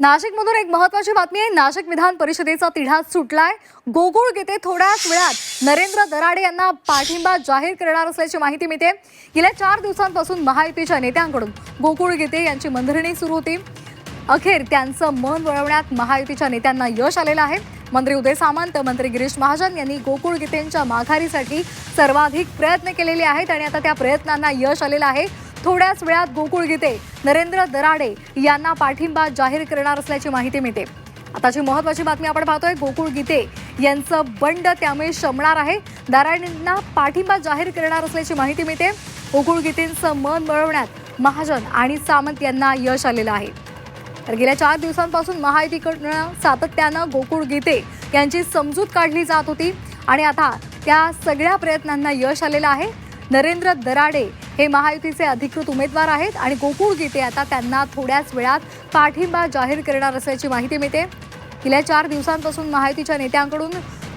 नाशिकमधून एक महत्त्वाची बातमी आहे। नाशिक विधान परिषदेचा तिढा सुटलाय। गोकुळ गीते थोड्याच वेळात नरेंद्र दराडे यांना पाठिंबा जाहीर करणार असल्याची माहिती मिळते। गेल्या 4 दिवसांपासून महायुतीच्या नेत्यांकडून गोकुळ गीते यांची मंथरणी सुरू होती। अखेर त्यांचं मन वळवण्यात महायुतीच्या नेत्यांना यश आलेलं आहे। मंत्री उदय सामंत, मंत्री गिरीश महाजन यांनी गोकुळ गीतेंच्या माघारीसाठी सर्वाधिक प्रयत्न केलेले आहेत आणि आता त्या प्रयत्नांना यश आलेलं आहे। थोड्याच वेळात गोकुळ गीते नरेंद्र दराडे यांना पाठिंबा जाहीर करणार असल्याची माहिती मिळते। आताची महत्त्वाची बातमी आपण पाहतोय। गोकुळ गीते यांचं बंड त्यामुळे शमणार आहे। दराडेंना पाठिंबा जाहीर करणार असल्याची माहिती मिळते। गोकुळ गीतेंचं मन वळवण्यात महाजन आणि सामंत यांना यश आलेलं आहे। तर गेल्या 4 दिवसांपासून महायुतीकडून सातत्यानं गोकुळ गीते यांची समजूत काढली जात होती आणि आता त्या सगळ्या प्रयत्नांना यश आलेलं आहे। नरेंद्र दराडे हे महायुतीचे अधिकृत उमेदवार आहेत आणि गोकुळ गीते आता त्यांना थोड्याच वेळात पाठिंबा जाहीर करणार असल्याची माहिती मिळते। गेल्या 4 दिवसांपासून महायुतीच्या नेत्यांकडून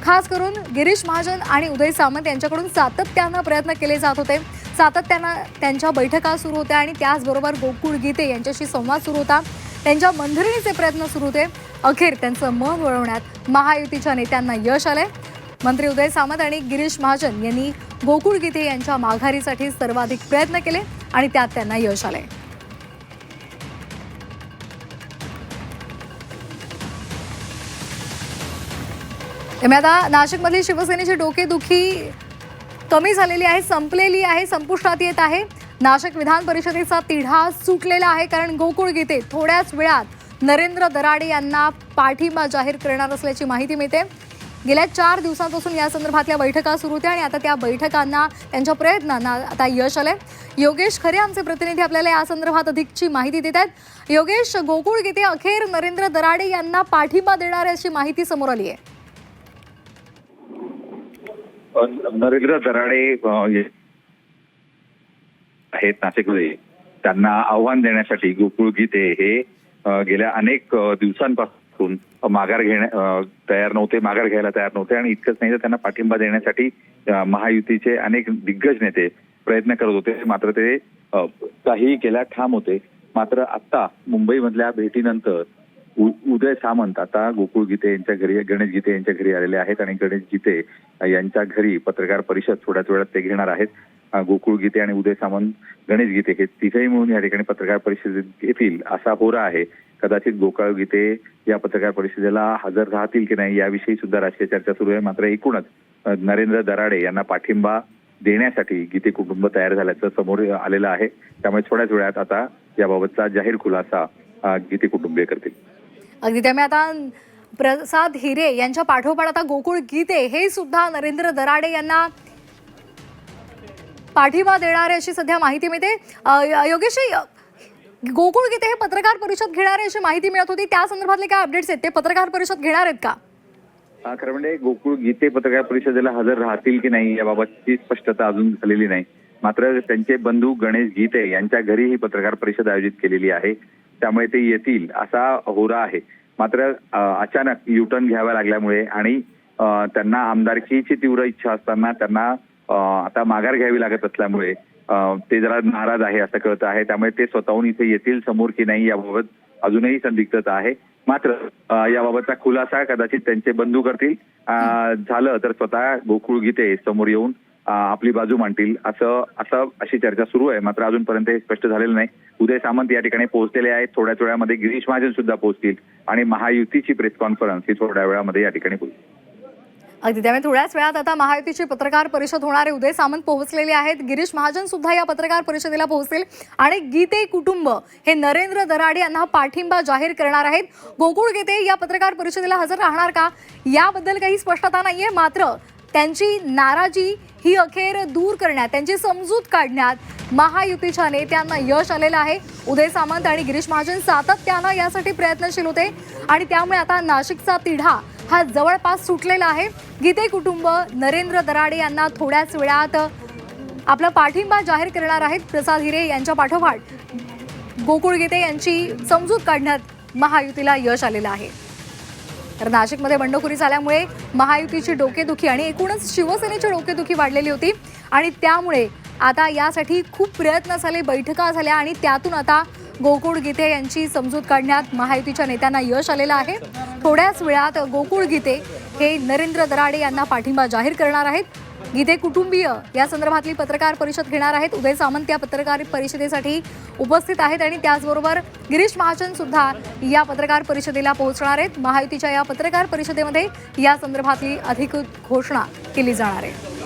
खास करून गिरीश महाजन आणि उदय सामंत यांच्याकडून सातत्यानं प्रयत्न केले जात होते। सातत्यानं त्यांच्या बैठका सुरू होत्या आणि त्याचबरोबर गोकुळ गीते यांच्याशी संवाद सुरू होता। त्यांच्या मंथरणीचे प्रयत्न सुरू होते। अखेर त्यांचं मन वळवण्यात महायुतीच्या नेत्यांना यश आलंय। मंत्री उदय सामंत आणि गिरीश महाजन यांनी गोकुळ गीते यांच्या माघारीसाठी सर्वाधिक प्रयत्न केले आणि त्यात त्यांना यश आलंय। आता नाशिकमधली शिवसेनेची डोकेदुखी कमी झालेली आहे, संपलेली आहे, संपुष्टात येत आहे। नाशिक विधान परिषदेचा तिढा सुटलेला आहे कारण गोकुळ गीते थोड्याच वेळात नरेंद्र दराडे यांना पाठिंबा जाहीर करणार असल्याची माहिती मिळते। गेल्या 4 दिवसांपासून या संदर्भातल्या बैठका सुरू होत्या आणि आता त्या बैठकांना त्यांच्या प्रयत्नांना आता यश आलंय। योगेश खरे आमचे प्रतिनिधी आपल्याला या संदर्भात अधिकची माहिती देत आहेत। योगेश, गोकुळ गीते अखेर नरेंद्र दराडे यांना पाठिंबा देणार अशी माहिती समोर आली आहे। नरेंद्र दराडे आहेत नाशिकमध्ये, त्यांना आव्हान देण्यासाठी गोकुळ गीते हे गेल्या अनेक दिवसांपासून माघार घ्यायला तयार नव्हते आणि इतकंच नाही तर त्यांना पाठिंबा देण्यासाठी महायुतीचे अनेक दिग्गज नेते प्रयत्न करत होते, मात्र ते काही केल्या ठाम होते। मात्र आता मुंबईमधल्या भेटीनंतर उदय सामंत आता गोकुळ गीते यांच्या घरी, गणेश गीते यांच्या घरी आलेले आहेत आणि गणेश गीते यांच्या घरी पत्रकार परिषद थोड्याच वेळात ते घेणार आहेत। गोकुळ गीते आणि उदय सामंत, गणेश गीते हे तिघेही मिळून या ठिकाणी पत्रकार परिषदेत घेतील असा होरा आहे। कदाचित गोकुळ गीते या पत्रकार परिषदेला हजर राहतील की नाही याविषयी सुद्धा राजकीय चर्चा सुरू आहे। मात्र एकूणच नरेंद्र दराडे यांना पाठिंबा देण्यासाठी गीते कुटुंब तयार झाल्याचं समोर आलेलं आहे। त्यामुळे थोड्याच वेळात आता याबाबतचा जाहीर खुलासा गीते कुटुंबीय करतील। अगदी त्यामुळे आता प्रसाद हिरे यांच्या पाठोपाठ आता गोकुळ गीते हे सुद्धा नरेंद्र दराडे यांना पाठिंबा देणार अशी सध्या माहिती मिळते। योगेश, गोकुळ गीते हे पत्रकार परिषद घेणार अशी माहिती मिळत होती, त्या संदर्भातले काय अपडेट्स आहेत? ते पत्रकार परिषद घेणार आहेत का? खरं म्हणजे गोकुळ गीते पत्रकार परिषदेला हजर राहतील की नाही याबाबतची स्पष्टता अजून झालेली नाही। मात्र त्यांचे बंधू गणेश गीते यांच्या घरी ही पत्रकार परिषद आयोजित केलेली आहे, त्यामुळे ते येतील असा होरा आहे। मात्र अचानक युटर्न घ्यावा लागल्यामुळे आणि त्यांना आमदारकीची तीव्र इच्छा असताना त्यांना आता माघार घ्यावी लागत असल्यामुळे ते जरा नाराज आहे असं कळतं आहे। त्यामुळे ते स्वतःहून इथे येतील समोर की नाही याबाबत अजूनही संदिग्धता आहे। मात्र याबाबतचा खुलासा कदाचित त्यांचे बंधू करतील, झालं तर स्वतः गोकुळ गीते समोर येऊन आपली बाजू मांडतील अशी चर्चा सुरू आहे। मात्र अजूनपर्यंत हे स्पष्ट झालेलं नाही। उदय सामंत या ठिकाणी पोहोचलेले आहेत, थोड्याच वेळामध्ये गिरीश महाजन सुद्धा पोहोचतील आणि महायुतीची प्रेस कॉन्फरन्स ही थोड्या वेळामध्ये या ठिकाणी होईल। अगदी त्यामुळे थोड्याच वेळात आता महायुतीची पत्रकार परिषद होणार आहे। उदय सामंत पोहोचलेले आहेत, गिरीश महाजन सुद्धा या पत्रकार परिषदेला पोहोचतील आणि गीते कुटुंब हे नरेंद्र दराडे यांना पाठिंबा जाहीर करणार आहेत। गोकुळ गीते या पत्रकार परिषदेला हजर राहणार का याबद्दल काही स्पष्टता नाहीये। मात्र त्यांची नाराजी ही अखेर दूर करण्यात, त्यांची समजूत काढण्यात महायुतीच्या नेत्यांना यश आलेलं आहे। उदय सामंत आणि गिरीश महाजन सातत्यानं यासाठी प्रयत्नशील होते आणि त्यामुळे आता नाशिकचा तिढा हा जवळपास सुटलेला आहे। गीते कुटुंब नरेंद्र दराडे यांना थोड्याच वेळात आपला पाठिंबा जाहीर करणार आहेत। प्रसाद हिरे यांच्या पाठोपाठ गोकुळ गीते यांची समजूत काढण्यात महायुतीला यश आलेलं आहे। तर नाशिकमध्ये बंडखोरी झाल्यामुळे महायुतीची डोकेदुखी आणि एकूणच शिवसेनेची डोकेदुखी वाढलेली होती आणि त्यामुळे आता यासाठी खूप प्रयत्न झाले, बैठका झाल्या आणि त्यातून आता गोकुळ गीते यांची समजूत काढण्यात महायुतीच्या नेत्यांना यश आलेलं आहे. थोड्याच वेळात गोकुळ गीते हे नरेंद्र दराडे यांना पाठिंबा जाहीर करणार आहेत. गीते कुटुंबीय या संदर्भातली पत्रकार परिषद घेणार आहेत. उदय सामंत या पत्रकार परिषदेसाठी उपस्थित आहेत आणि त्याचबरोबर गिरीश महाजन सुद्धा या पत्रकार परिषदेला पोहोचणार आहेत. महायुतीच्या या पत्रकार परिषदेमध्ये या संदर्भातली अधिकृत घोषणा केली जाणार आहे.